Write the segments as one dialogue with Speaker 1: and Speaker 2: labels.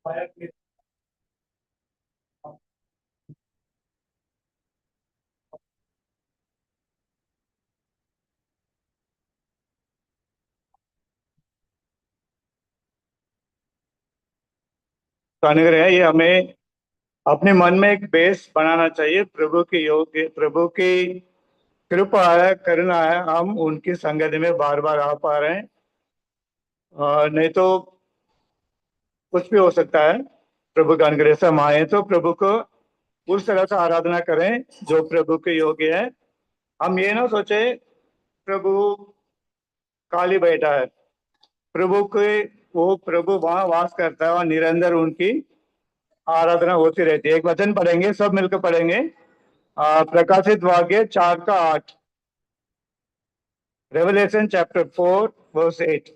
Speaker 1: तो अनुग्रह है, ये हमें अपने मन में एक बेस बनाना चाहिए। प्रभु के योग, प्रभु की कृपा है, करुणा है, हम उनकी संगति में बार बार आ पा रहे हैं। नहीं तो कुछ भी हो सकता है। प्रभु का अनुग्रह से हम आए तो प्रभु को उस तरह से आराधना करें जो प्रभु के योग्य है। हम ये ना सोचे प्रभु खाली बैठा है। प्रभु के, वो प्रभु वहां वास करता है और निरंतर उनकी आराधना होती रहती है। एक वचन पढ़ेंगे, सब मिलकर पढ़ेंगे। प्रकाशित वाक्य 4 का 8। Revelation chapter 4 verse 8।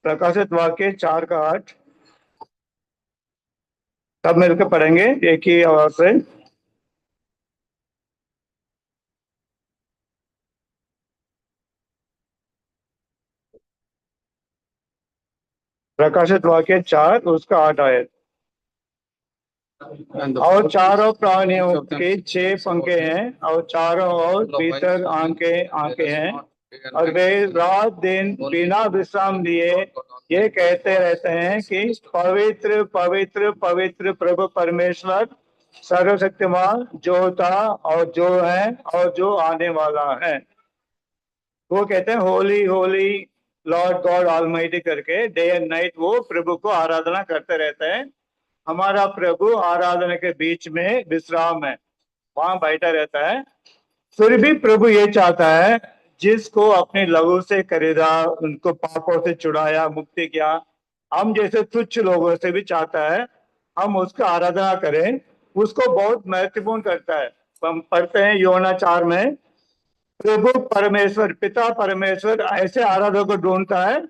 Speaker 1: प्रकाशित वाक्य 4 का 8। सब मिलकर पढ़ेंगे एक ही आवाज से। प्रकाशित वाक्य 4 उसका 8 आयत। और चारों प्राणियों के 6 पंखे हैं और चारों ओर भीतर आंखें आंखें हैं, और वे रात दिन बिना विश्राम लिए ये कहते रहते हैं कि पवित्र पवित्र पवित्र प्रभु परमेश्वर सर्वशक्तिमान, जो था और जो है और जो आने वाला है। वो कहते हैं Holi Holi Lord God almighty करके डे एंड नाइट वो प्रभु को आराधना करते रहते हैं। हमारा प्रभु आराधना के बीच में विश्राम है, वहां बैठा रहता है। फिर भी प्रभु ये चाहता है, जिसको अपने लहू से खरीदा, उनको पापों से छुड़ाया, मुक्ति किया, हम जैसे तुच्छ लोगों से भी चाहता है हम उसका आराधना करें। उसको बहुत महत्वपूर्ण करता है। हम पढ़ते हैं योना 4 में, प्रभु परमेश्वर पिता परमेश्वर ऐसे आराधक को ढूंढता है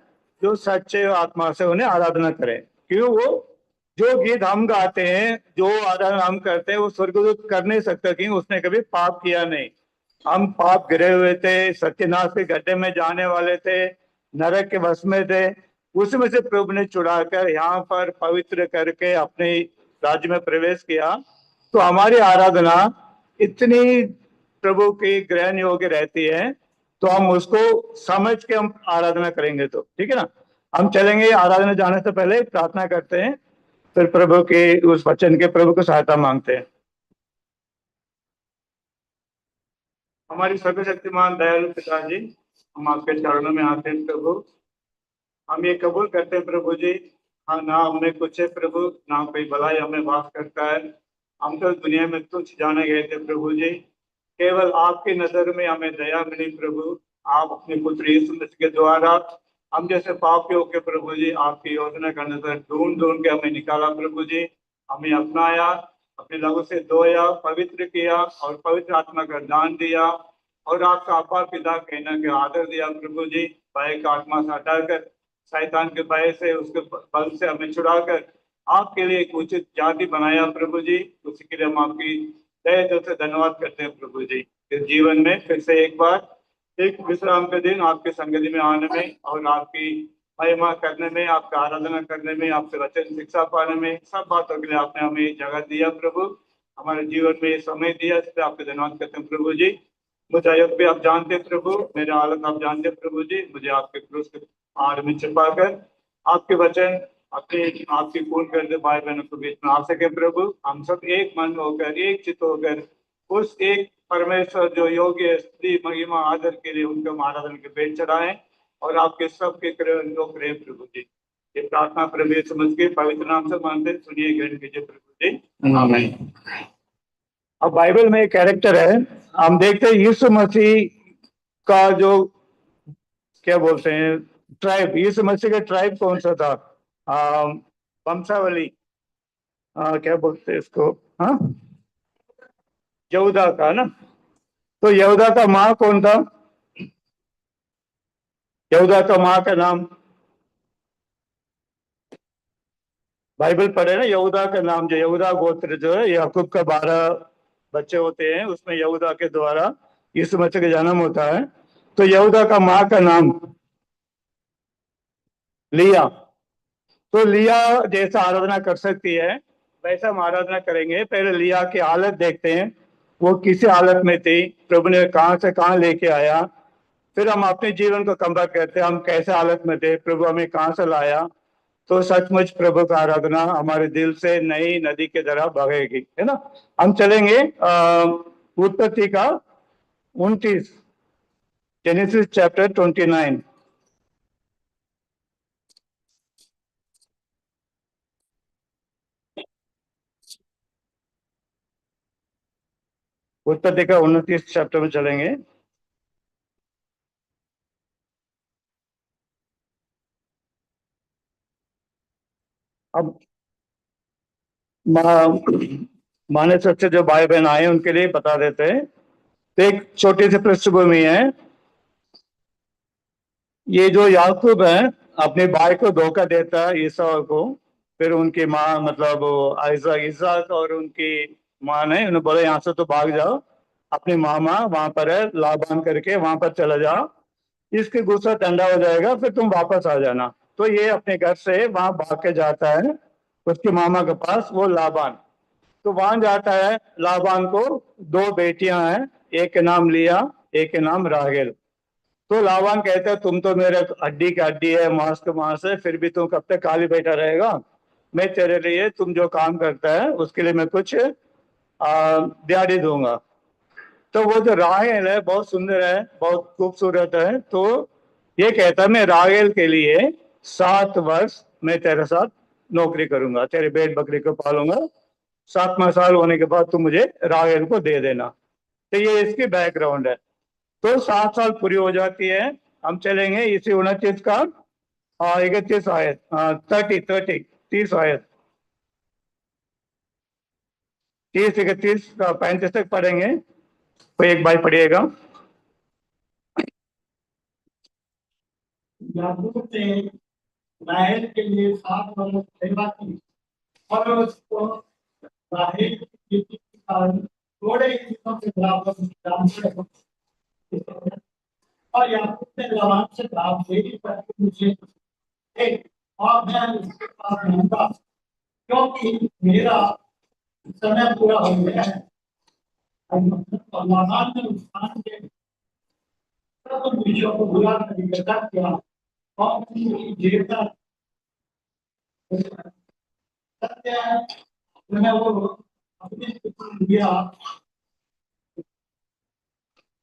Speaker 1: जो सच्चे आत्मा से उन्हें आराधना करे। क्यों? वो जो गीत हम गाते हैं, जो आराधना हम करते हैं, वो स्वर्गदूत कर नहीं सकता क्योंकि उसने कभी पाप किया नहीं। हम पाप गिरे हुए थे, सत्यनाश के गड्ढे में जाने वाले थे, नरक के वश में थे। उसमें से प्रभु ने छुड़ाकर यहाँ पर पवित्र करके अपने राज्य में प्रवेश किया। तो हमारी आराधना इतनी प्रभु की ग्रहण योग्य रहती है, तो हम उसको समझ के हम आराधना करेंगे। तो ठीक है ना। हम चलेंगे, आराधना जाने से पहले प्रार्थना करते हैं, फिर प्रभु के उस वचन के प्रभु को सहायता मांगते हैं। हमारी सर्वशक्तिमान दयालु पिताजी, हम आपके चरणों में आते हैं प्रभु। हम ये कबूल करते हैं प्रभु जी, हाँ ना हमें कुछ है प्रभु, ना कोई भलाई हमें वास करता है। हम तो दुनिया में तुच्छ जाने गए थे प्रभु जी। केवल आपकी नजर में हमें दया मिली प्रभु। आप अपने पुत्र यीशु मसीह के द्वारा हम जैसे पापियों के प्रभु जी आपकी योजना का नजर ढूंढ ढूंढ के हमें निकाला प्रभु जी। हमें अपनाया, अपने लहू से धोया, पवित्र किया और पवित्र आत्मा का दान दिया, और आपका अब्बा पिता कहना के आदर दिया प्रभु जी। भय का आत्मा से हटाकर, शैतान के भय से, उसके बल से हमें छुड़ाकर आपके लिए एक उचित जाति बनाया प्रभु जी। उसी के लिए हम आपकी तहे दिल से धन्यवाद करते हैं प्रभु जी। इस जीवन में फिर से एक बार एक विश्राम के दिन आपके संगति में आने में और आपकी महिमा करने में, आपका आराधना करने में, आपसे वचन शिक्षा पाने में, सब बातों के लिए आपने हमें जगह दिया प्रभु। हमारे जीवन में ये समय दिया, इस पर आपके धन्यवाद करते हैं प्रभु जी। मुझे अयुब भी आप जानते हैं प्रभु, मेरा हालत आप जानते हैं प्रभु जी। मुझे आपके क्रूस के आड़ में छिपाकर आपके वचन अपने आपकी पूर्ण कर दे, भाई बहनों के बीच में आ सके प्रभु। हम सब एक मन होकर, एक चित्त होकर उस एक परमेश्वर जो योग्य स्त्री महिमा आदर के लिए उनके आराधना के पेट चढ़ाएं, और आपके सबके प्रेम प्रभु जी। ये प्रार्थना प्रभु यीशु समझ के पवित्र नाम से मानते, सुनिए ग्रहण कीजिए प्रभु जी, आमीन। अब बाइबल में एक कैरेक्टर है, हम देखते हैं यीशु मसीह का जो क्या बोलते हैं ट्राइब, यीशु मसीह का ट्राइब कौन सा था? वंशावली, क्या बोलते हैं इसको, हाँ, यहूदा का ना। तो यहूदा का माँ कौन था? यहूदा का माँ का नाम, बाइबल पढ़े ना, यहूदा का नाम, जो यहूदा गोत्र जो है, याकूब का 12 बच्चे होते हैं, उसमें यहूदा के द्वारा यीशु मसीह का जन्म होता है। तो यहूदा का माँ का नाम लिया। तो लिया जैसा आराधना कर सकती है वैसा हम आराधना करेंगे। पहले लिया की हालत देखते हैं, वो किसी हालत में थी, प्रभु ने कहां से कहां लेके आया। फिर हम अपने जीवन को कंपेयर करते हैं, हम कैसे हालत में थे, प्रभु हमें कहां से लाया। तो सचमुच प्रभु का आराधना हमारे दिल से नई नदी की तरह बहेगी, है ना। हम चलेंगे उत्पत्ति का 29, जेनेसिस चैप्टर 29। उत्पत्ति का 29 चैप्टर में चलेंगे। अब माने सबसे जो भाई बहन आए उनके लिए बता देते हैं। तो एक छोटी सी पृष्ठभूमि है। ये जो याकूब है अपने भाई को धोखा देता है ईसाऊ को। फिर उनकी माँ मतलब इसाक और उनकी माँ ने उन्हें बोले यहाँ से तो भाग जाओ, अपने मामा वहां पर है लाबान करके वहां पर चला जाओ, इसके गुस्सा ठंडा हो जाएगा फिर तुम वापस आ जाना। तो ये अपने घर से वहां भाग के जाता है उसके मामा के पास, वो लाबान। तो वहां जाता है, लाबान को दो बेटियां हैं, एक के नाम लिया, एक के नाम राहेल। तो लाबान कहता है तुम तो मेरे हड्डी का हड्डी है, मांस का मांस है, फिर भी तू कब तक खाली बैठा रहेगा। मैं तेरे लिए तुम जो काम करता है उसके लिए मैं कुछ दिहाड़ी दूंगा। तो वो जो राहेल है बहुत सुंदर है, बहुत खूबसूरत है। तो ये कहता है मैं राहेल के लिए 7 वर्ष मैं तेरे साथ नौकरी करूंगा, तेरे भेड़ बकरी को पालूंगा, 7वां साल होने के बाद तुम मुझे राहेल को दे देना। तो ये इसकी बैकग्राउंड है। तो 7 साल पूरी हो जाती है। हम चलेंगे इसी 29 का 31 आयत, 30 30 31 का 35 तक पढ़ेंगे। कोई एक भाई पढ़िएगा।
Speaker 2: याकूब ने राहेल के लिए 7 वर्ष सेवा की और उसको राहेल की कारण थोड़े ही दिनों के बराबर जानते हैं। और याकूब ने लाबान से कहा मेरी पत्नी मुझे एक और मैं उसके पास रहूंगा क्योंकि मेरा समय पूरा हो गया है। और लाबान ने उस स्थान के सब विषयों को बुला कर इकट्ठा किया और उनकी जीविका सत्य वो अपने दिया।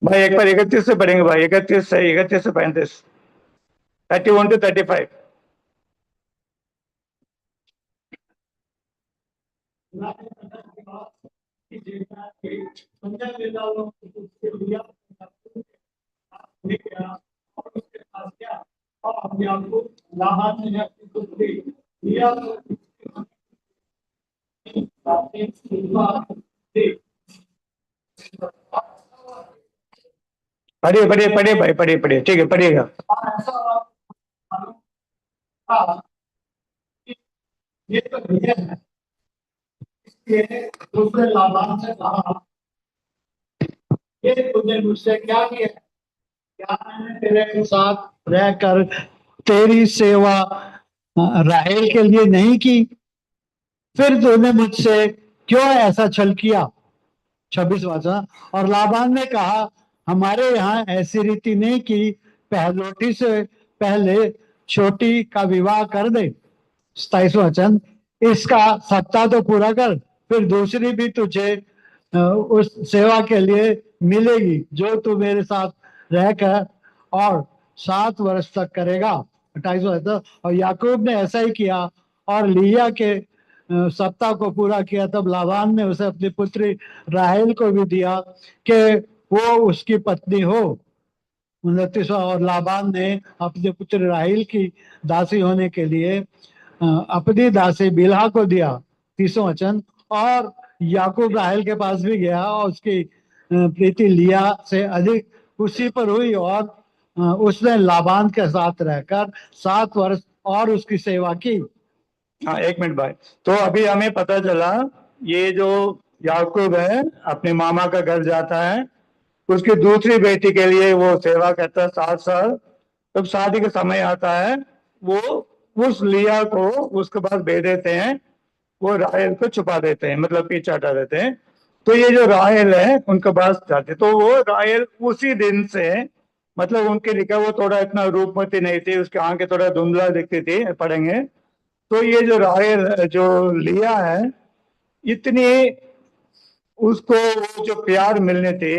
Speaker 1: भाई एक बार 31 से पढ़ेंगे भाई, 31 से 35, 31 to 35। पढ़िए पढ़िए पढ़िए भाई, पढ़िए पढ़िए, ठीक है पढ़िएगा।
Speaker 2: ये तो है। इसलिए दूसरे लाभांश से कहा ये तुझे मुझसे क्या किया, क्या मैंने तेरे साथ रहकर तेरी सेवा राहेल के लिए नहीं की, फिर तूने मुझसे क्यों ऐसा छल किया। 26 वचन। और लाबान ने कहा हमारे यहाँ ऐसी रीति नहीं कि पहलोटी से पहले छोटी का विवाह कर दे। 27 वचन। इसका सप्ताह तो पूरा कर, फिर दूसरी भी तुझे उस सेवा के लिए मिलेगी जो तू मेरे साथ रहकर और 7 वर्ष तक करेगा। 28 वचन। और याकूब ने ऐसा ही किया और लिया के सप्ताह को पूरा किया। तब लाबान ने उसे अपनी पुत्री राहेल को भी दिया कि वो उसकी पत्नी हो। 29। और लाबान ने अपनी पुत्री राहेल की दासी होने के लिए अपनी दासी बिल्हा को दिया। 30वां वचन। और याकूब राहेल के पास भी गया और उसकी प्रीति लिया से अधिक उसी पर हुई और उसने लाबान के साथ रहकर 7 वर्ष और उसकी सेवा की।
Speaker 1: हाँ एक मिनट भाई। तो अभी हमें पता चला ये जो याकूब है अपने मामा का घर जाता है, उसकी दूसरी बेटी के लिए वो सेवा करता है 7 साल। तब शादी का समय आता है, वो उस लिया को उसके पास भेज देते हैं, वो राहेल को छुपा देते हैं, मतलब पीछे हटा देते हैं। तो ये जो राहेल है उनके पास जाते, तो वो राहेल उसी दिन से, मतलब उनके लिखा, वो थोड़ा इतना रूपमती नहीं थी, उसकी आंखें थोड़ा धुंधला दिखती थी, पढ़ेंगे। तो ये जो राहेल जो लिया है, इतनी उसको वो जो प्यार मिलने थे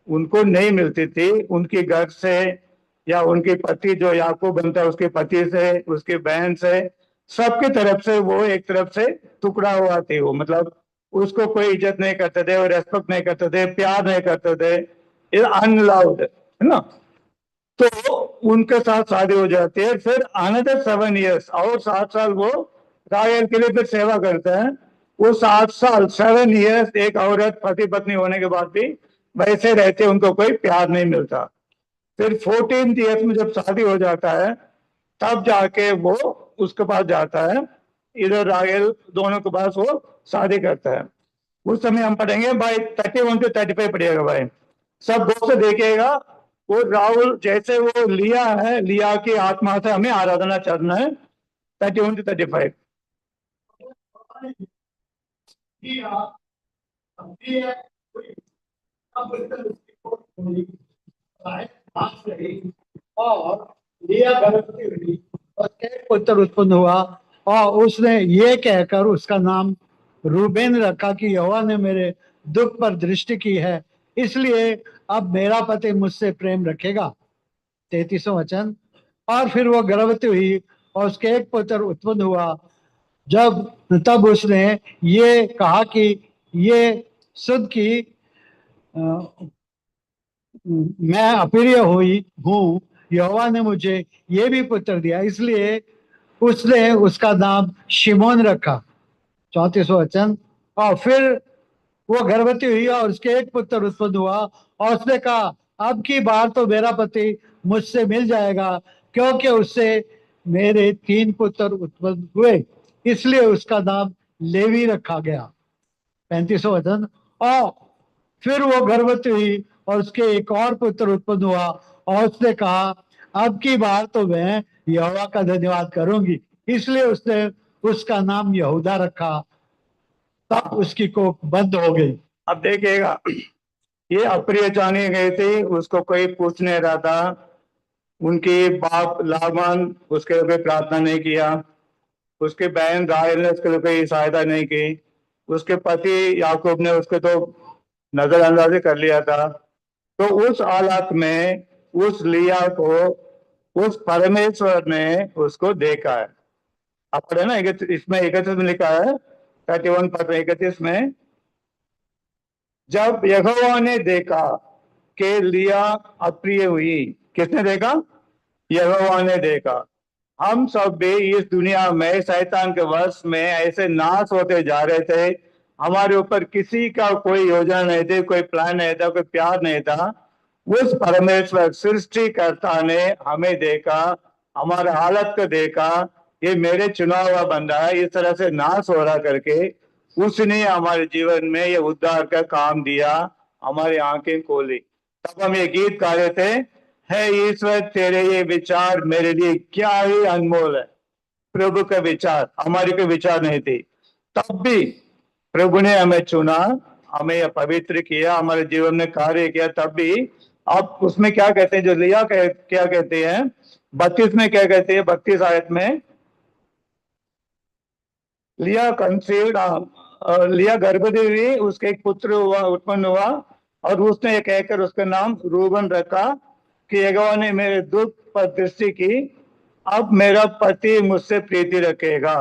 Speaker 1: उनको नहीं मिलती थी, उनके घर से या उनके पति जो याकूब बनता है उसके पति से, उसके बहन से, सबकी तरफ से वो एक तरफ से टुकड़ा हुआ थी। वो मतलब उसको कोई इज्जत नहीं करते थे, और रेस्पेक्ट नहीं करते थे, प्यार नहीं करते थे, अनलाउड है ना। तो उनके साथ शादी हो जाती है, फिर अनदर 7 years और 7 साल वो राहेल के लिए फिर सेवा करते हैं। वो 7 साल 7 years एक औरत पति पत्नी होने के बाद भी वैसे रहते, उनको कोई प्यार नहीं मिलता। फिर 14th years में जब शादी हो जाता है, तब जाके वो उसके पास जाता है, इधर राहेल दोनों के पास वो शादी करता है। उस समय हम पढ़ेंगे भाई 31 to 35 पढ़िएगा भाई, सब गौर से देखिएगा। वो राहुल जैसे वो लिया है, लिया की आत्मा से हमें आराधना करना है। 31 to 35।
Speaker 2: और लिया गर्भवती हुई, उसके एक पुत्र उत्पन्न हुआ, और उसने ये कहकर उसका नाम रूबेन रखा कि यहोवा ने मेरे दुख पर दृष्टि की है, इसलिए अब मेरा पति मुझसे प्रेम रखेगा। 33वां वचन। और फिर वो गर्भवती हुई और उसके एक पुत्र उत्पन्न हुआ। तब उसने ये कहा कि ये सुध की मैं अप्रिय हुई हूँ, यहोवा ने मुझे ये भी पुत्र दिया, इसलिए उसने उसका नाम शिमोन रखा। 34वां वचन। और फिर वो गर्भवती हुई और उसके एक पुत्र उत्पन्न हुआ, और उसने कहा अब की बार तो मेरा पति मुझसे मिल जाएगा, क्योंकि उससे मेरे 3 पुत्र उत्पन्न हुए, इसलिए उसका नाम लेवी रखा गया। 35वां वचन। और फिर वो गर्भवती हुई और उसके एक और पुत्र उत्पन्न हुआ, और उसने कहा अब की बार तो मैं यहोवा का धन्यवाद करूंगी, इसलिए उसने उसका नाम यहूदा रखा। तब उसकी कोख बंद हो गई।
Speaker 1: अब देखिएगा, ये अप्रिय जाने गए थे, उसको कोई पूछ नहीं रहा था। उनके बाप लाबान उसके लिए कोई प्रार्थना नहीं किया, उसके बहन राहेल ने उसके लिए कोई सहायता नहीं की, उसके पति याकूब ने उसको तो नजरअंदाज कर लिया था। तो उस हालत में उस लिया को उस परमेश्वर ने उसको देखा है। आप पढ़े ना, इसमें 31 में लिखा है, 31 में, जब यहोवा ने देखा कि लिया अप्रिय हुई। किसने देखा? यहोवा ने देखा। हम सब भी इस दुनिया में शैतान के वश में ऐसे नाश होते जा रहे थे, हमारे ऊपर किसी का कोई योजना नहीं थी, कोई प्लान नहीं था, कोई प्यार नहीं था। उस परमेश्वर सृष्टिकर्ता ने हमें देखा, हमारे हालत को देखा, ये मेरे चुना हुआ बंदा है, इस तरह से नाश हो रहा करके उसने हमारे जीवन में ये उद्धार का काम दिया, हमारी आंखें खोली। तब हम ये गीत गा रहे थे, है ईश्वर तेरे ये विचार मेरे लिए क्या ही अनमोल है। प्रभु का विचार, हमारी कोई विचार नहीं थी, तब भी प्रभु ने हमें चुना, हमें पवित्र किया, हमारे जीवन में कार्य किया। तब भी आप उसमें क्या कहते हैं, जो लिया क्या कहते हैं, 32 में क्या कहते हैं, 32 आयत में, लिया कंसीव्ड, लिया गर्भवती हुई, उसके एक पुत्र हुआ, उत्पन्न हुआ, और उसने ये कहकर उसका नाम रूबन रखा कि यहोवा ने मेरे दुख पर दृष्टि की, अब मेरा पति मुझसे प्रीति रखेगा।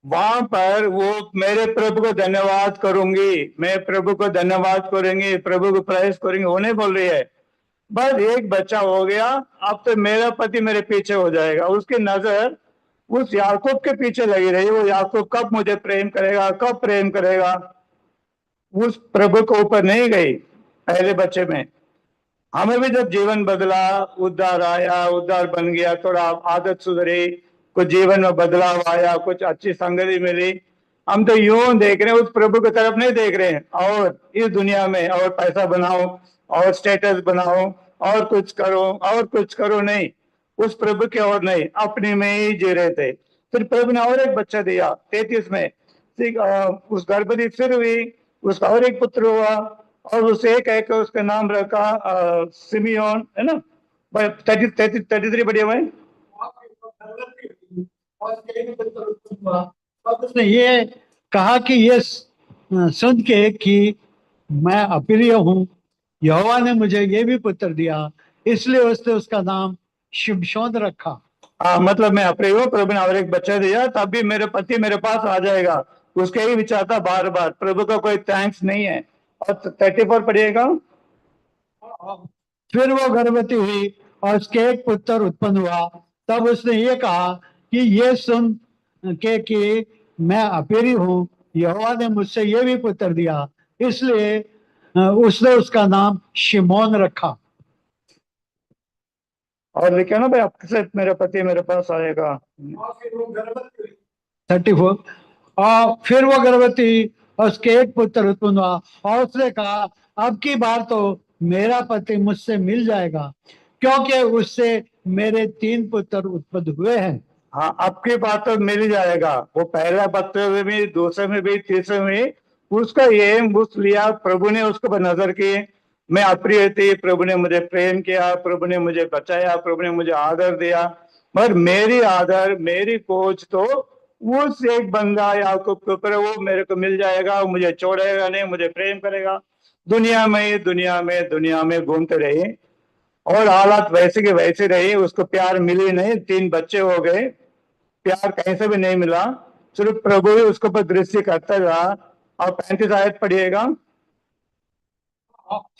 Speaker 1: वहां पर वो मेरे प्रभु को धन्यवाद करूंगी, मैं प्रभु को धन्यवाद करूंगी, प्रभु को प्रेस करूंगी, वो नहीं बोल रही है बस एक बच्चा हो गया, अब तो मेरा पति मेरे पीछे हो जाएगा। उसकी नजर उस याकूब के पीछे लगी रही, वो याकूब कब मुझे प्रेम करेगा, कब प्रेम करेगा, उस प्रभु को ऊपर नहीं गई पहले बच्चे में। हमें भी जब जीवन बदला, उद्धार आया, उद्धार बन गया, थोड़ा आदत सुधरी, कुछ जीवन में बदलाव आया, कुछ अच्छी संगति मिली, हम तो यूं देख रहे हैं, उस प्रभु की तरफ नहीं देख रहे हैं, और इस दुनिया में और पैसा बनाओ और स्टेटस बनाओ और कुछ करो और कुछ करो, नहीं। उस प्रभु की ओर नहीं, अपने में ही जी रहे थे। फिर प्रभु ने और एक बच्चा दिया 33 में, ठीक, उस गर्भवती फिर हुई, उसका और एक पुत्र हुआ, और उसे एक एक उसका नाम रखा सिमियोन, है ना। 33 बढ़िया भाई।
Speaker 2: और उसके एक पुत्र उत्पन्न हुआ। तब उसने ये कहा कि ये सुन के कि मैं अप्रिय हूँ, यहोवा ने मुझे ये भी पुत्र दिया, इसलिए उसने उसका नाम शिमशोन रखा।
Speaker 1: मतलब मैं अप्रिय हूँ, प्रभु ने और एक बच्चा दिया, तब भी मेरे पति मेरे पास आ जाएगा, उसके ही विचार था बार बार, प्रभु का कोई थैंक्स नहीं है। और 34 पढ़िएगा।
Speaker 2: फिर वो गर्भवती हुई और उसके एक पुत्र उत्पन्न हुआ। तब उसने ये कहा कि ये सुन के कि मैं अपेरी हूँ, यहोवा ने मुझसे ये भी पुत्र दिया, इसलिए उसने उसका नाम शिमोन रखा।
Speaker 1: और लिखे ना भाई, आपसे मेरा पति मेरे पास आएगा।
Speaker 2: 34। और फिर वो गर्भवती और उसके एक पुत्र उत्पन्न हुआ और उसने कहा अब की बार तो मेरा पति मुझसे मिल जाएगा, क्योंकि उससे मेरे 3 पुत्र उत्पन्न हुए हैं।
Speaker 1: हाँ, आपकी बात तो मिल ही जाएगा। वो पहला पत्र में भी, दूसरे में भी, तीसरे में भी उसका ये उस लिया, प्रभु ने उसके ऊपर नजर की। मैं अप्रिय थी, प्रभु ने मुझे प्रेम किया, प्रभु ने मुझे बचाया, प्रभु ने मुझे आदर दिया। मगर मेरी आदर, मेरी खोज तो उस एक बंदा याकूब के ऊपर, वो मेरे को मिल जाएगा, वो मुझे छोड़ेगा नहीं, मुझे प्रेम करेगा। दुनिया में दुनिया में दुनिया में घूमते रहे, और हालात वैसे के वैसे रही, उसको प्यार मिली नहीं, 3 बच्चे हो गए, प्यार कहीं से भी नहीं मिला, सिर्फ प्रभु ही उसके ऊपर दृष्टि करता रहा। और 35 आयत पढ़िएगा।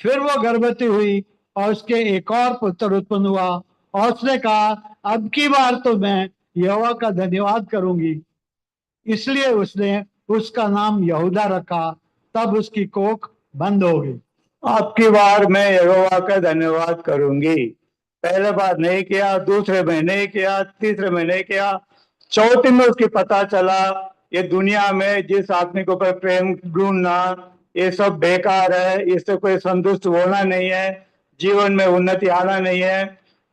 Speaker 2: फिर वो गर्भवती हुई और उसके एक और पुत्र उत्पन्न हुआ और उसने कहा अब की बार तो मैं यहोवा का धन्यवाद करूंगी, इसलिए उसने उसका नाम यहूदा रखा। तब उसकी कोख बंद हो गई।
Speaker 1: आपकी बार मैं यहोवा का धन्यवाद करूंगी। पहले बार नहीं किया, दूसरे में नहीं किया, तीसरे में नहीं किया, चौथे में उसकी पता चला ये दुनिया में जिस आदमी के ऊपर प्रेम ढूंढना, ये सब बेकार है, इससे कोई संतुष्ट होना नहीं है, जीवन में उन्नति आना नहीं है।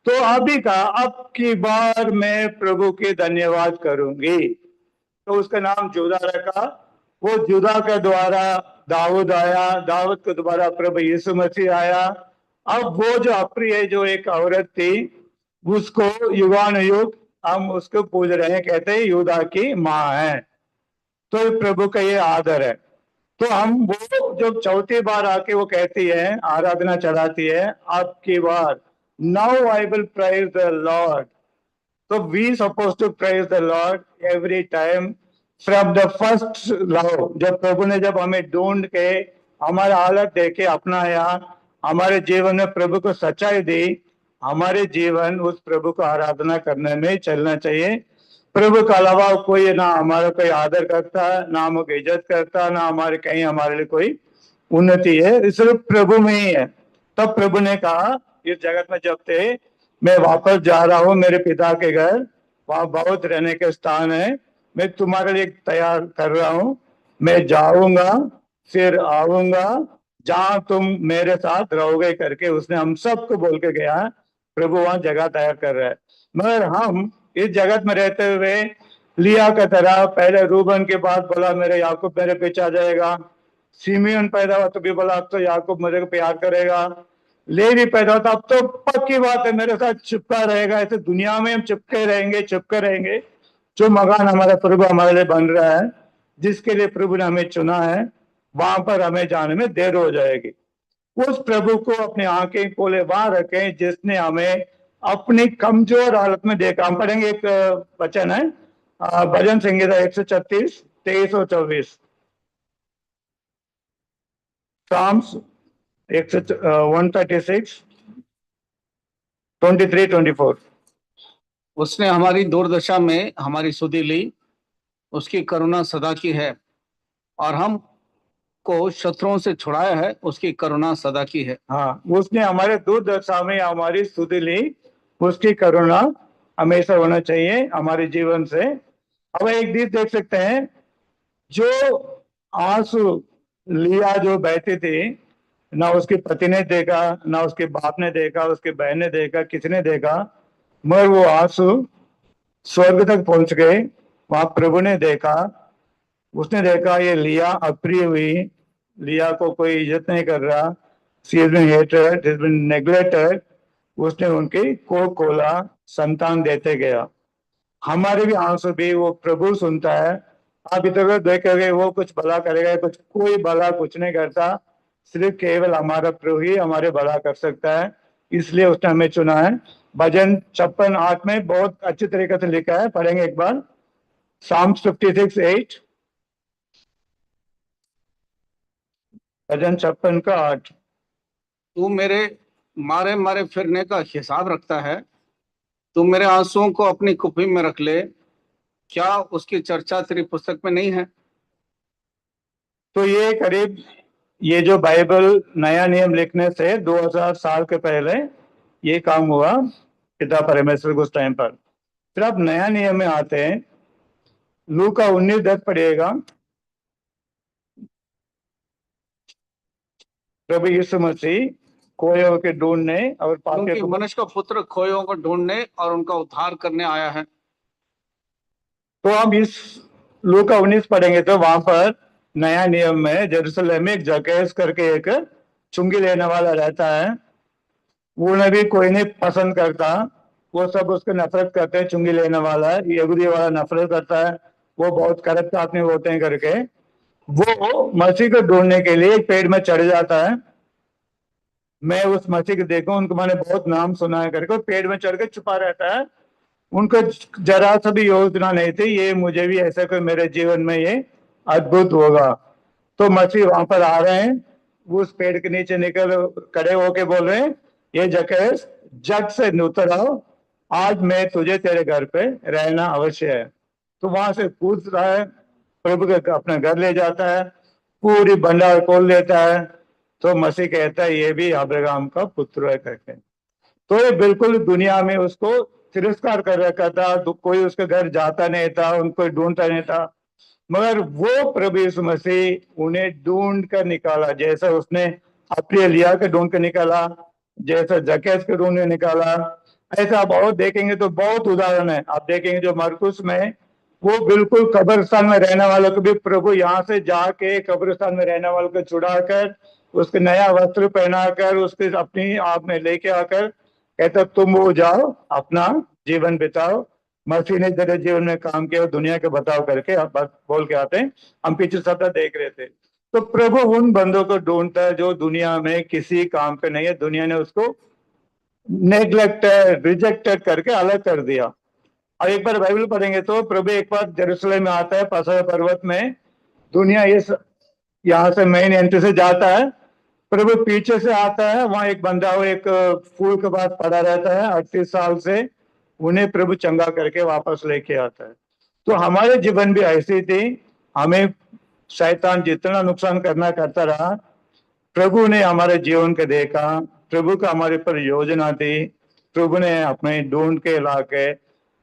Speaker 1: तो अभी का अब की बार मैं प्रभु की धन्यवाद करूंगी। तो उसका नाम जुदा रखा। वो जुदा के द्वारा दाऊद आया, दाऊद के द्वारा प्रभु यीशु मसीह आया। अब वो जो अप्रिय जो एक औरत थी, उसको युगानुयुग हम उसको पूज रहे हैं, कहते हैं यूदा की माँ है। तो प्रभु का ये आदर है। तो हम वो जब चौथी बार आके वो कहती है, आराधना चढ़ाती है, आपकी बार now I will praise the lord. So we supposed to praise the Lord every time from the first love। जब प्रभु ने जब हमें ढूंढ के हमारा हालत देखे अपनाया, हमारे जीवन में प्रभु को सच्चाई दी, हमारे जीवन उस प्रभु को आराधना करने में चलना चाहिए। प्रभु के अलावा कोई ना हमारा कोई आदर करता, ना हमको इज्जत करता, ना हमारे कहीं हमारे लिए कोई उन्नति है, सिर्फ प्रभु में ही है। तब प्रभु ने कहा इस जगत में जब थे, मैं वापस जा रहा हूँ मेरे पिता के घर, वहां बहुत रहने के स्थान है, मैं तुम्हारे लिए तैयार कर रहा हूँ, मैं जाऊंगा फिर आऊंगा जहां तुम मेरे साथ रहोगे करके उसने हम सबको बोल के गया। प्रभु वहां जगह तैयार कर रहा है। मगर हम इस जगत में रहते हुए लिया का तरह, पहले रूबन के बाद बोला मेरे याकूब मेरे पीछे आ जाएगा, सिमियन पैदा हुआ तो भी बोला अब तो याकूब मेरे को प्यार करेगा, लेवी पैदा होता अब तो पक्की बात है मेरे साथ चिपका रहेगा। ऐसे दुनिया में हम चिपके रहेंगे, चिपके रहेंगे। जो मकान हमारा प्रभु हमारे लिए बन रहा है, जिसके लिए प्रभु ने हमें चुना है, वहां पर हमें जाने में देर हो जाएगी। उस प्रभु को अपनी आंखें खोले वहां रखें जिसने हमें अपनी कमजोर हालत में देखा। हम पढ़ेंगे एक वचन है, भजन संहिता 136, 23 और 24। Psalms 136, 23, 24।
Speaker 3: उसने हमारी दुर्दशा में हमारी सुधि ली, उसकी करुणा सदा की है, और हम को शत्रुओं से छुड़ाया है, उसकी करुणा सदा की है।
Speaker 1: हाँ, उसने हमारे दुर्दशा में हमारी स्तुति ली, उसकी करुणा हमेशा होना चाहिए हमारे जीवन से। अब एक चीज देख सकते हैं, जो आंसू लिया जो बहती थी, ना उसके पति ने देखा, ना उसके बाप ने देखा, उसके बहन ने देखा, किसने देखा, मगर वो आंसू स्वर्ग तक पहुंच गए। वहां प्रभु ने देखा, उसने देखा ये लिया अप्रिय हुई, लिया को कोई इज्जत नहीं कर रहा, she has been hated, she has been neglected. उसने उनकी को खोला, संतान देते गया। हमारे भी आंसू भी वो प्रभु सुनता है। आप इधर देखोगे वो कुछ भला करेगा, कुछ कोई भला कुछ नहीं करता, सिर्फ केवल हमारा प्रभु ही हमारे भला कर सकता है, इसलिए उसने हमें चुना है। भजन 56:8 में बहुत अच्छी तरीके से लिखा है, पढ़ेंगे एक बार। Psalms 56:8, भजन 56 का 8।
Speaker 3: तू मेरे मारे मारे फिरने का हिसाब रखता है, तू मेरे आंसुओं को अपनी कुप्पी में रख ले, क्या उसकी चर्चा तेरी पुस्तक में नहीं है?
Speaker 1: तो ये करीब, ये जो बाइबल नया नियम लिखने से 2000 साल के पहले ये काम हुआ पिता परमेश्वर को उस टाइम पर। फिर आप नया नियम में आते हैं, लूका 19:10 पढ़िएगा। प्रभु यीशु मसीह खोए के ढूंढने और पापियों
Speaker 3: क्योंकि
Speaker 1: को,
Speaker 3: मनुष्य का पुत्र खोयों को ढूंढने और उनका उद्धार करने आया है।
Speaker 1: तो हम इस लूका 19 पढ़ेंगे तो वहां पर नया नियम में जेरूसलम में एक जकेस करके एक चुंगी लेने वाला रहता है। उन्हें भी कोई नहीं पसंद करता, वो सब उसको नफरत करते हैं। चुंगी लेने वाला है, यहूदी वाला नफरत करता है, वो बहुत करप्ट आदमी होते हैं करके। वो मसीह को ढूंढने के लिए एक पेड़ में चढ़ जाता है। मैं उस मसीह को देखूं, उनको मैंने बहुत नाम सुना है करके, पेड़ में चढ़ के छुपा रहता है। उनको जरा सा भी योजना नहीं थी ये मुझे भी ऐसा कोई मेरे जीवन में ये अद्भुत होगा। तो मसीह वहां पर आ रहे हैं, वो उस पेड़ के नीचे निकल खड़े होके बोल रहे हैं, ये जकेस जग से उतर आओ, आज मैं तुझे तेरे घर पे रहना अवश्य है। तो वहां से कूद रहा है, प्रभु के अपने घर ले जाता है, पूरी भंडार खोल देता है। तो मसीह कहता है ये भी अब्राहम का पुत्र है करके। तो ये बिल्कुल दुनिया में उसको तिरस्कार कर रखा था, तो कोई उसके घर जाता नहीं था, उनको ढूंढता नहीं था। मगर वो प्रभु यीशु मसीह उन्हें ढूंढ कर निकाला, जैसा उसने अपने लिया के ढूंढ कर निकाला, जैसा जकेस के ढूंढ कर निकाला। ऐसा आप और देखेंगे तो बहुत उदाहरण है। आप देखेंगे जो मरकुस में, वो बिल्कुल कब्रिस्तान में रहने वालों को भी प्रभु यहाँ से जाके कब्रिस्तान में रहने वालों को छुड़ाकर, उसके नया वस्त्र पहनाकर, उसके अपनी आप में लेके आकर कहता तुम वो जाओ अपना जीवन बिताओ, मसीह ने तेरे जीवन में काम किया दुनिया के बताओ करके आप बोल के आते हैं। हम पीछे सप्ताह देख रहे थे। तो प्रभु उन बंदों को ढूंढता है जो दुनिया में किसी काम पे नहीं है, दुनिया ने उसको नेग्लेक्टेड रिजेक्टेड करके अलग कर दिया। और एक बार बाइबल पढ़ेंगे तो प्रभु एक बार जेरूसलम में आता है, पसरा पर्वत में। दुनिया इस यहाँ से मेन एंट्री से जाता है, प्रभु पीछे से आता है। वहां एक बंदा वो एक फूल के पास पड़ा रहता है 38 साल से, उन्हें प्रभु चंगा करके वापस लेके आता है। तो हमारे जीवन भी ऐसी थी, हमें शैतान जितना नुकसान करना करता रहा, प्रभु ने हमारे जीवन को देखा, प्रभु का हमारे पर योजना थी, प्रभु ने अपने ढूंढ के लाके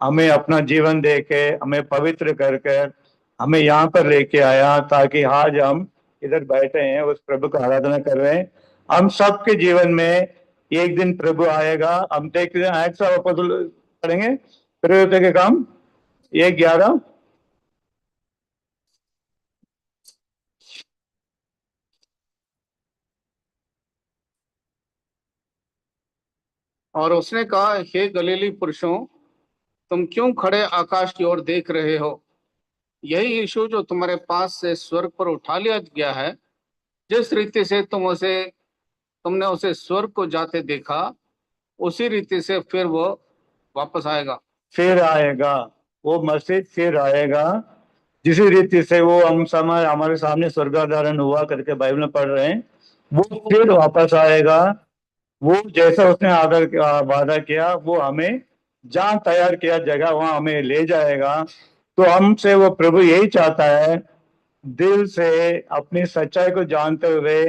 Speaker 1: हमें अपना जीवन दे के हमें पवित्र कर कर हमें यहाँ पर लेके आया, ताकि आज हम इधर बैठे हैं उस प्रभु का आराधना कर रहे हैं। हम सबके जीवन में एक दिन प्रभु आएगा। हम देखते हैं एक्ट्स ऑफ अपोस्टल पढ़ेंगे, प्रेरितों के काम 1:11।
Speaker 3: और उसने कहा, हे गलीली पुरुषों, तुम क्यों खड़े आकाश की ओर देख रहे हो? यही यीशु जो तुम्हारे पास से स्वर्ग पर उठा लिया गया है, जिस रीति से तुमने उसे स्वर्ग को जाते देखा, उसी रीति से फिर वो वापस आएगा।
Speaker 1: फिर आएगा, वो मसीह फिर आएगा, जिस रीति से वो हम समय हमारे सामने स्वर्गाधारण हुआ करके बाइबल में पढ़ रहे हैं, वो फिर वापस आएगा। वो जैसा उसने वादा किया, वो हमें जहाँ तैयार किया जगह वहां हमें ले जाएगा। तो हमसे वो प्रभु यही चाहता है, दिल से अपनी सच्चाई को जानते हुए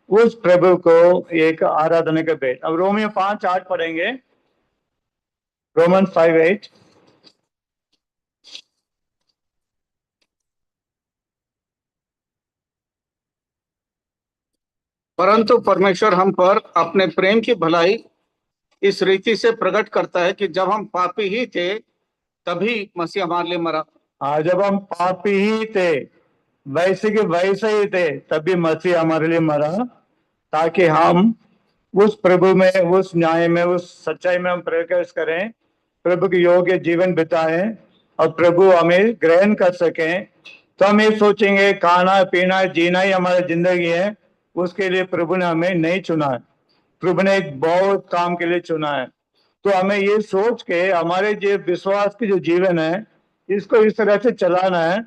Speaker 1: उस प्रभु को एक आराधना के भेंट। अब रोमियो 5:8 पढ़ेंगे, रोमन 5:8।
Speaker 3: परंतु परमेश्वर हम पर अपने प्रेम की भलाई इस रीति से प्रकट करता है कि जब हम पापी ही थे तभी मसीह हमारे लिए मरा।
Speaker 1: जब हम पापी ही थे, वैसे के वैसे ही थे, तभी मसीह हमारे लिए मरा, ताकि हम उस प्रभु में, उस न्याय में, उस सच्चाई में हम प्रवेश करें, प्रभु के योग्य जीवन बिताएं और प्रभु हमें ग्रहण कर सकें। तो हम ये सोचेंगे खाना पीना जीना ही हमारी जिंदगी है, उसके लिए प्रभु ने हमें नहीं चुना है। प्रभु ने एक बहुत काम के लिए चुना है। तो हमें ये सोच के हमारे जो विश्वास की जो जीवन है, इसको इस तरह से चलाना है।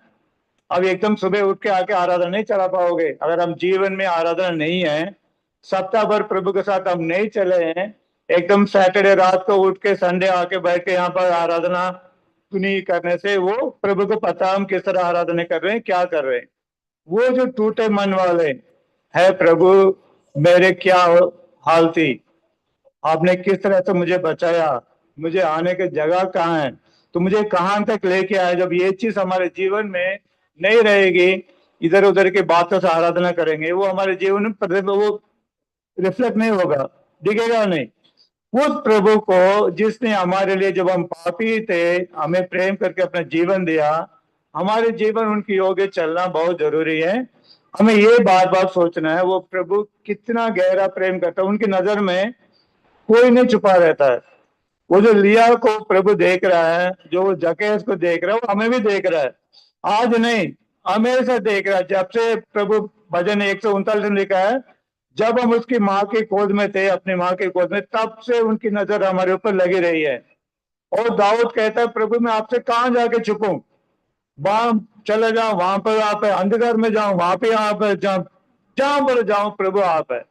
Speaker 1: अब एकदम सुबह उठ के आके आराधना नहीं चला पाओगे अगर हम जीवन में आराधना नहीं है, सप्ताह भर प्रभु के साथ हम नहीं चले हैं, एकदम सैटरडे रात को उठ के संडे आके बैठ के यहाँ पर आराधना सुनी करने से वो प्रभु को पता हम किस तरह आराधना कर रहे हैं, क्या कर रहे हैं। वो जो टूटे मन वाले है, प्रभु मेरे क्या हाल थी, आपने किस तरह से मुझे बचाया, मुझे आने की जगह कहाँ है, तो मुझे कहाँ तक लेके आए। जब ये चीज हमारे जीवन में नहीं रहेगी, इधर उधर की बातों से आराधना करेंगे, वो हमारे जीवन में वो रिफ्लेक्ट नहीं होगा, दिखेगा नहीं। उस प्रभु को जिसने हमारे लिए, जब हम पापी थे, हमें प्रेम करके अपना जीवन दिया, हमारे जीवन उनकी योग्य चलना बहुत जरूरी है। हमें ये बार बार सोचना है वो प्रभु कितना गहरा प्रेम करता है। उनकी नजर में कोई नहीं छुपा रहता है। वो जो लिया को प्रभु देख रहा है, जो जकेस को देख रहा है, वो हमें भी देख रहा है। आज नहीं, हमेशा देख रहा है। जब से प्रभु, भजन 139 में लिखा है, जब हम उसकी माँ की गोद में थे, अपनी माँ की गोद में, तब से उनकी नजर हमारे ऊपर लगी रही है। और दाऊद कहता है, प्रभु मैं आपसे कहाँ जाके छुपूं, वहां चले जाओ, वहां पर आप है, अंधकार में जाऊं, वहां पे आप है, जहां पर जाऊं प्रभु आप है।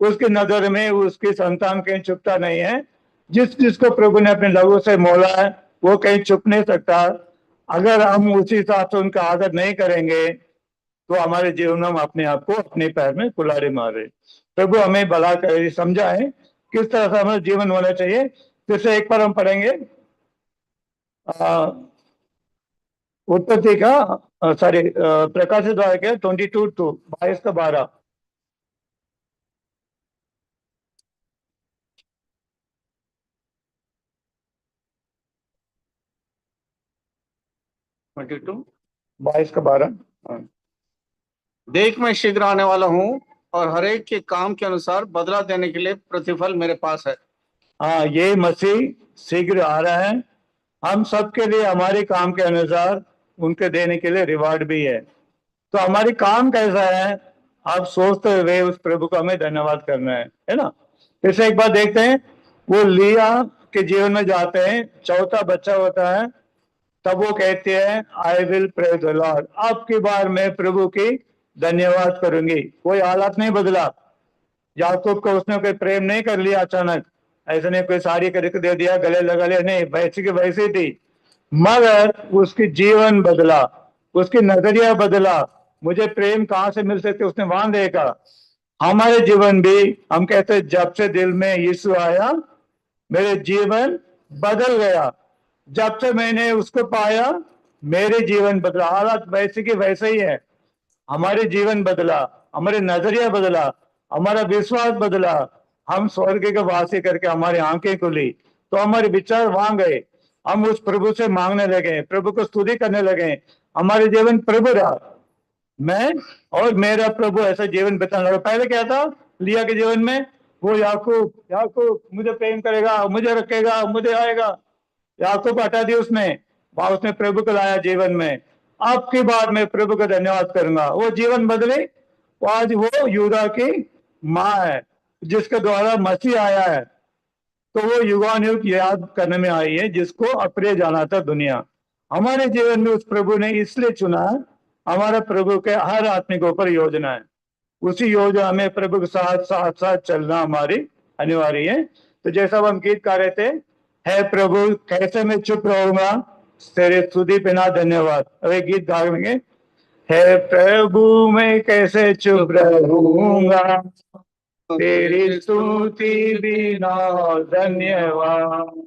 Speaker 1: उसकी नजर में उसकी संतान कहीं छुपता नहीं है। जिसको प्रभु ने अपने लहू से मोला है, वो कहीं छुप नहीं सकता। अगर हम उसी हिसाब से उनका आदर नहीं करेंगे, तो हमारे जीवन में हम अपने आप को अपने पैर में कुल्हाड़ी मार रहे। प्रभु हमें भला करे, समझाए किस तरह से हमारा जीवन होना चाहिए। फिर से एक बार हम पढ़ेंगे उत्पत्ति का, सॉरी, प्रकाशित वाक्य 22:2, 22-12।
Speaker 3: Twenty two
Speaker 1: 22-12।
Speaker 3: देख मैं शीघ्र आने वाला हूँ और हरेक के काम के अनुसार बदला देने के लिए प्रतिफल मेरे पास है।
Speaker 1: हाँ, ये मसीह शीघ्र आ रहा है। हम सबके लिए हमारे काम के अनुसार उनके देने के लिए रिवार्ड भी है। तो हमारी काम कैसा है, आप सोचते हुए उस प्रभु को हमें धन्यवाद करना है ना। फिर से एक बार देखते हैं, वो लिया के जीवन में जाते हैं, चौथा बच्चा होता है, तब वो कहते हैं I will pray the Lord, अब की बार मैं प्रभु की धन्यवाद करूंगी। कोई हालात नहीं बदला। याकूब को उसने कोई प्रेम नहीं कर लिया अचानक, ऐसे नहीं कोई साड़ी करके दे दिया, गले लगा लिया, नहीं, वैसे की वैसी थी। मगर उसकी जीवन बदला, उसकी नजरिया बदला। मुझे प्रेम कहाँ से मिल सकते, उसने वहां देखा। हमारे जीवन भी, हम कहते हैं जब से दिल में यीशु आया, मेरे जीवन बदल गया। जब से मैंने उसको पाया, मेरे जीवन बदला। हालात वैसे की वैसे ही है, हमारे जीवन बदला, हमारे नजरिया बदला, हमारा विश्वास बदला। हम स्वर्ग के वासी करके हमारी आंखें खुली, तो हमारे विचार वहां गए। हम उस प्रभु से मांगने लगे, प्रभु को स्तुति करने लगे। हमारे जीवन प्रभु रहा, मैं और मेरा प्रभु ऐसा जीवन बिताने लगा। पहले क्या था लिया के जीवन में, वो याकूब याकूब मुझे प्रेम करेगा, मुझे रखेगा, मुझे आएगा। याकूब हटा दी उसने, वहां उसने प्रभु को लाया जीवन में। अब की बार मैं प्रभु का धन्यवाद करूंगा। वो जीवन बदले, वो आज वो यूदा की माँ है, जिसके द्वारा मसीह आया है। तो वो युगानुयुग याद करने में आई है, जिसको अप्रिय जाना था दुनिया। हमारे जीवन में उस प्रभु ने इसलिए चुना, हमारा प्रभु के हर आदमी के ऊपर योजना है। उसी योजना में प्रभु के साथ साथ साथ चलना हमारी अनिवार्य है। तो जैसा हम गीत गा रहे थे, है प्रभु कैसे मैं चुप रहूंगा, तेरे स्तुति बिना धन्यवाद। अब एक गीत गाएंगे, है प्रभु मैं कैसे चुप रहूंगा, तेरी स्तुति बिना धन्यवाद।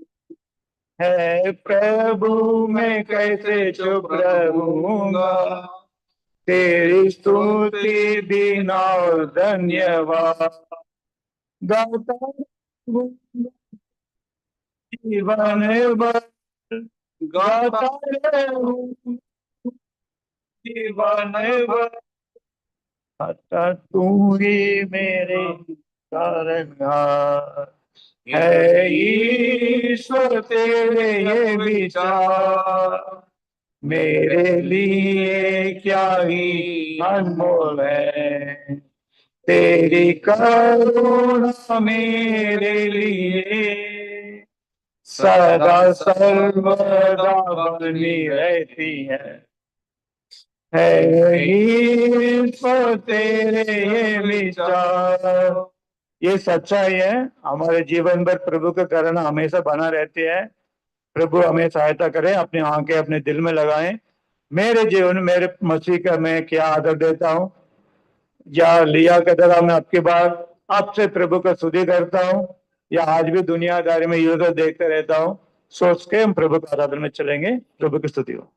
Speaker 1: है प्रभु मैं कैसे चुप रहूंगा, तेरी स्तुति बिना धन्यवाद। गाता हूँ जीवन भर गाता रहूं, जीवन भर आता तू ही मेरे तारनहार है। ईश्वर तेरे ये विचार मेरे लिए क्या ही अनमोल है। तेरी करुणा मेरे लिए सदा सर्वदा बनी रहती है ईश्वर तेरे ये विचार। ये सच्चाई है, हमारे जीवन भर प्रभु का करुणा हमेशा बना रहती है। प्रभु हमें सहायता करें, अपनी आंखें अपने दिल में लगाएं। मेरे जीवन में मेरे मसीह का मैं क्या आदर देता हूँ, या लिया के तरह मैं आपकी बात आपसे प्रभु का स्तुति करता हूँ, या आज भी दुनियादारी में यूजर देखते रहता हूँ। सोच के हम प्रभु का आराधना में चलेंगे। प्रभु की स्तुति हो।